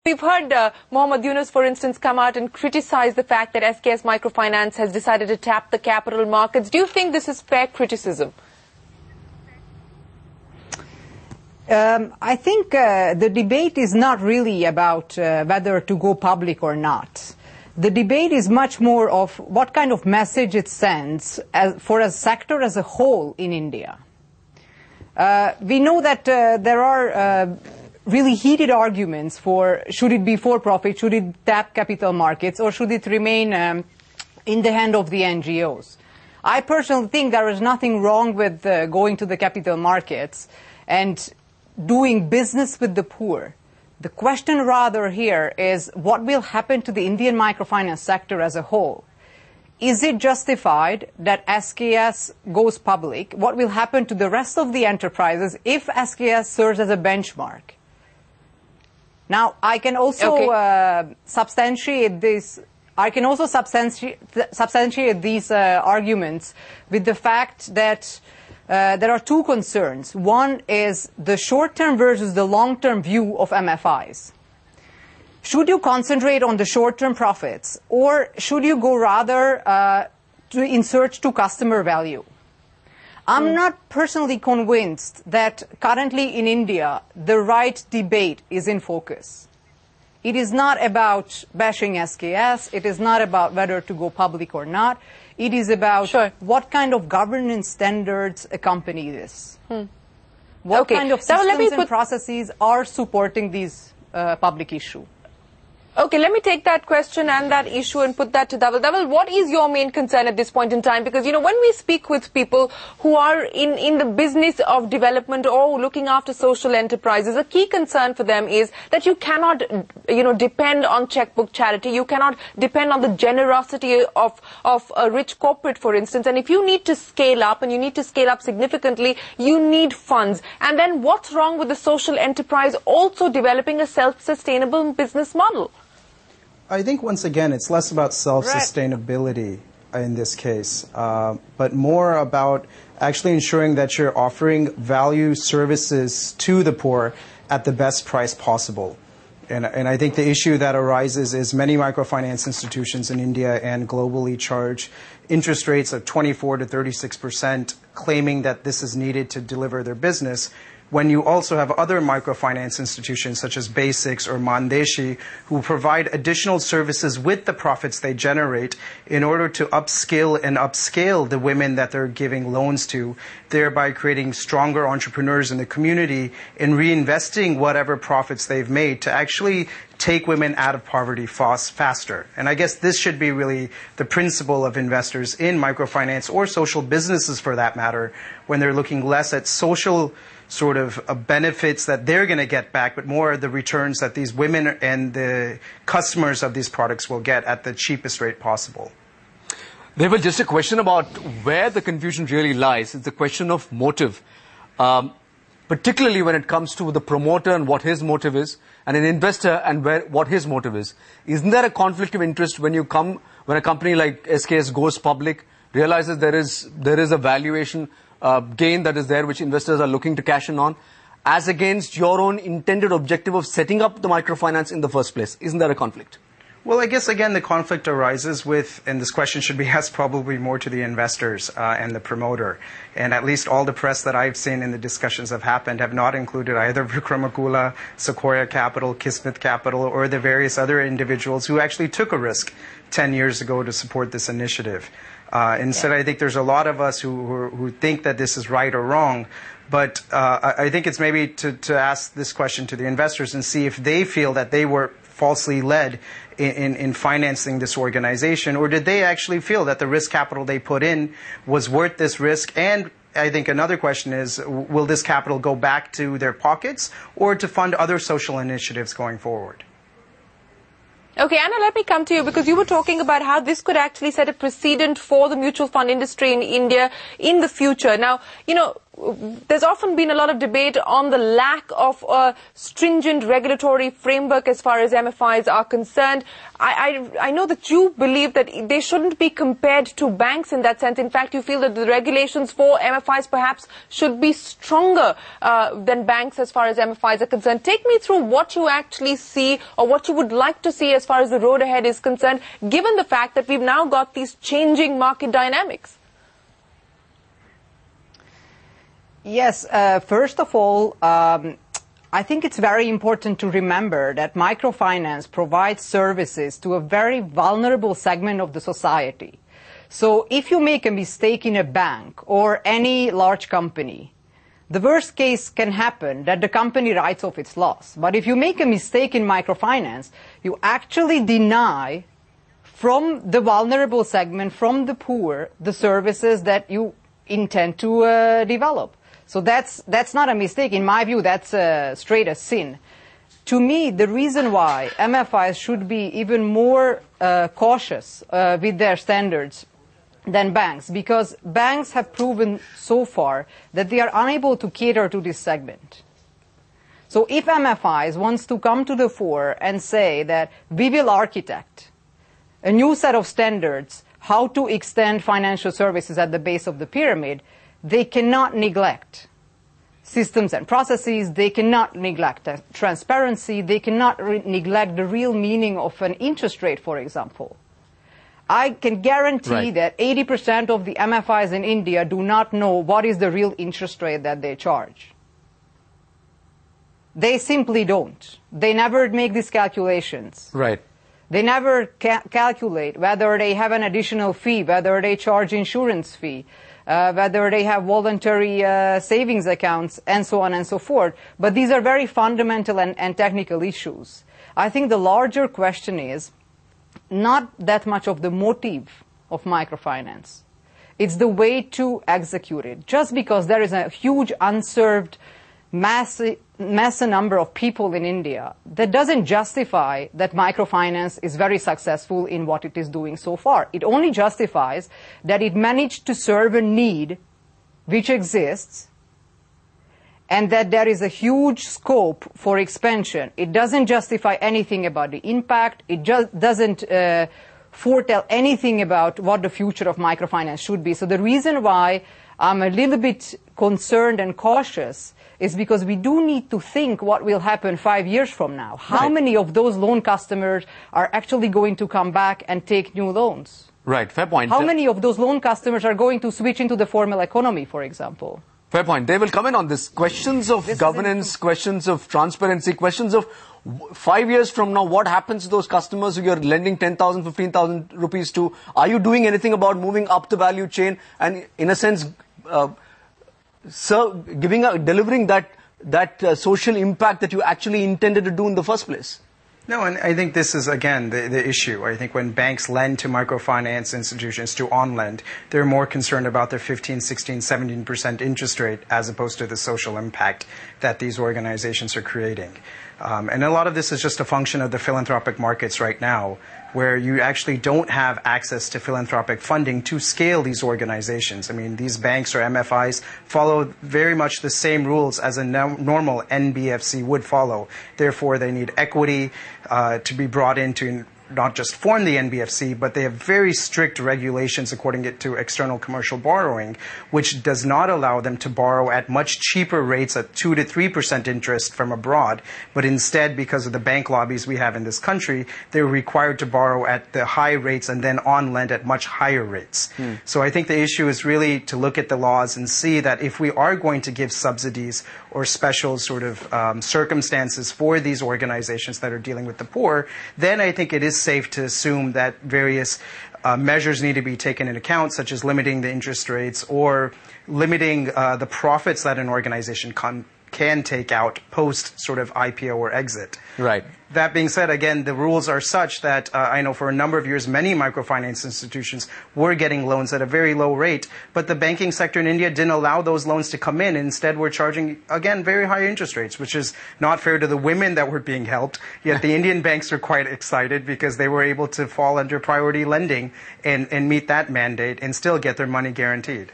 We've heard Mohammad Yunus, for instance, come out and criticize the fact that SKS Microfinance has decided to tap the capital markets. Do you think this is fair criticism? I think the debate is not really about whether to go public or not. The debate is much more of what kind of message it sends for a sector as a whole in India. We know that there are really heated arguments for should it be for profit, should it tap capital markets, or should it remain in the hand of the NGOs. I personally think there is nothing wrong with going to the capital markets and doing business with the poor. The question rather here is what will happen to the Indian microfinance sector as a whole? Is it justified that SKS goes public? What will happen to the rest of the enterprises if SKS serves as a benchmark? Now, I can also substantiate this. I can also substantiate these arguments with the fact that there are two concerns. One is the short-term versus the long-term view of MFIs. Should you concentrate on the short-term profits, or should you go rather in search to customer value? I'm not personally convinced that currently in India the right debate is in focus. It is not about bashing SKS. It is not about whether to go public or not. It is about what kind of governance standards accompany this. What kind of systems and processes are supporting these public issue. Okay, let me take that question and that issue and put that to Dhaval. Dhaval, what is your main concern at this point in time? Because, you know, when we speak with people who are in the business of development or looking after social enterprises, a key concern for them is that you cannot, you know, depend on checkbook charity. You cannot depend on the generosity of a rich corporate, for instance. And if you need to scale up, and you need to scale up significantly, you need funds. And then what's wrong with the social enterprise also developing a self-sustainable business model? I think, once again, it's less about self-sustainability in this case, but more about actually ensuring that you're offering value services to the poor at the best price possible. And I think the issue that arises is many microfinance institutions in India and globally charge interest rates of 24 to 36%, claiming that this is needed to deliver their business, when you also have other microfinance institutions such as Basics or Mandeshi who provide additional services with the profits they generate in order to upskill and upscale the women that they're giving loans to, thereby creating stronger entrepreneurs in the community and reinvesting whatever profits they've made to actually take women out of poverty faster. And I guess this should be really the principle of investors in microfinance or social businesses for that matter, when they're looking less at social sort of benefits that they're going to get back, but more the returns that these women and the customers of these products will get at the cheapest rate possible. There was just a question about where the confusion really lies. It's a question of motive, particularly when it comes to the promoter and what his motive is, and an investor and what his motive is. Isn't there a conflict of interest when a company like SKS goes public, realizes there is a valuation gain that is there which investors are looking to cash in on, as against your own intended objective of setting up the microfinance in the first place? Isn't there a conflict? Well, I guess, again, the conflict arises with, and this question should be asked probably more to the investors and the promoter. And at least all the press that I've seen in the discussions have happened have not included either Vikramakula, Sequoia Capital, Kismet Capital, or the various other individuals who actually took a risk 10 years ago to support this initiative. Instead, I think there's a lot of us who think that this is right or wrong. But I think it's maybe to ask this question to the investors and see if they feel that they were falsely led in financing this organization, or did they actually feel that the risk capital they put in was worth this risk? And I think another question is, will this capital go back to their pockets or to fund other social initiatives going forward? Okay, Anna, let me come to you, because you were talking about how this could actually set a precedent for the mutual fund industry in India in the future. Now, you know, there's often been a lot of debate on the lack of a stringent regulatory framework as far as MFIs are concerned. I know that you believe that they shouldn't be compared to banks in that sense. In fact, you feel that the regulations for MFIs perhaps should be stronger than banks as far as MFIs are concerned. Take me through what you actually see or what you would like to see as far as the road ahead is concerned, given the fact that we've now got these changing market dynamics. Yes, first of all, I think it's very important to remember that microfinance provides services to a very vulnerable segment of the society. So if you make a mistake in a bank or any large company, the worst case can happen that the company writes off its loss. But if you make a mistake in microfinance, you actually deny from the vulnerable segment, from the poor, the services that you intend to develop. So that's not a mistake. In my view, that's straight a sin. To me, the reason why MFIs should be even more cautious with their standards than banks, because banks have proven so far that they are unable to cater to this segment. So if MFIs wants to come to the fore and say that we will architect a new set of standards how to extend financial services at the base of the pyramid, they cannot neglect systems and processes, they cannot neglect transparency, they cannot neglect the real meaning of an interest rate, for example. I can guarantee that 80% of the MFIs in India do not know what is the real interest rate that they charge. They simply don't. They never make these calculations. Right. They never calculate whether they have an additional fee, whether they charge insurance fee, whether they have voluntary savings accounts, and so on and so forth. But these are very fundamental and technical issues. I think the larger question is not that much of the motive of microfinance. It's the way to execute it. Just because there is a huge unserved massive number of people in India, that doesn't justify that microfinance is very successful in what it is doing so far. It only justifies that it managed to serve a need which exists and that there is a huge scope for expansion. It doesn't justify anything about the impact. It just doesn't foretell anything about what the future of microfinance should be. So the reason why I'm a little bit concerned and cautious is because we do need to think what will happen 5 years from now. How many of those loan customers are actually going to come back and take new loans? Right, fair point. How many of those loan customers are going to switch into the formal economy, for example? Fair point. They will come in on this. Questions of governance, questions of transparency, questions of 5 years from now, what happens to those customers who you're lending 10,000, 15,000 rupees to? Are you doing anything about moving up the value chain and, in a sense, delivering that social impact that you actually intended to do in the first place? No, and I think this is, again, the issue. I think when banks lend to microfinance institutions, to on-lend, they're more concerned about their 15, 16, 17% interest rate as opposed to the social impact that these organizations are creating. And a lot of this is just a function of the philanthropic markets right now, where you actually don't have access to philanthropic funding to scale these organizations. I mean, these banks or MFIs follow very much the same rules as a normal NBFC would follow. Therefore, they need equity to be brought in to not just form the NBFC, but they have very strict regulations according to external commercial borrowing, which does not allow them to borrow at much cheaper rates at 2 to 3% interest from abroad, but instead, because of the bank lobbies we have in this country, they're required to borrow at the high rates and then on lend at much higher rates. So I think the issue is really to look at the laws and see that if we are going to give subsidies or special sort of circumstances for these organizations that are dealing with the poor, then I think it is safe to assume that various measures need to be taken into account, such as limiting the interest rates or limiting the profits that an organization can take out post sort of IPO or exit. Right. That being said, again, the rules are such that I know for a number of years many microfinance institutions were getting loans at a very low rate, but the banking sector in India didn't allow those loans to come in. Instead, we're charging, again, very high interest rates, which is not fair to the women that were being helped. Yet the Indian banks are quite excited because they were able to fall under priority lending and meet that mandate and still get their money guaranteed.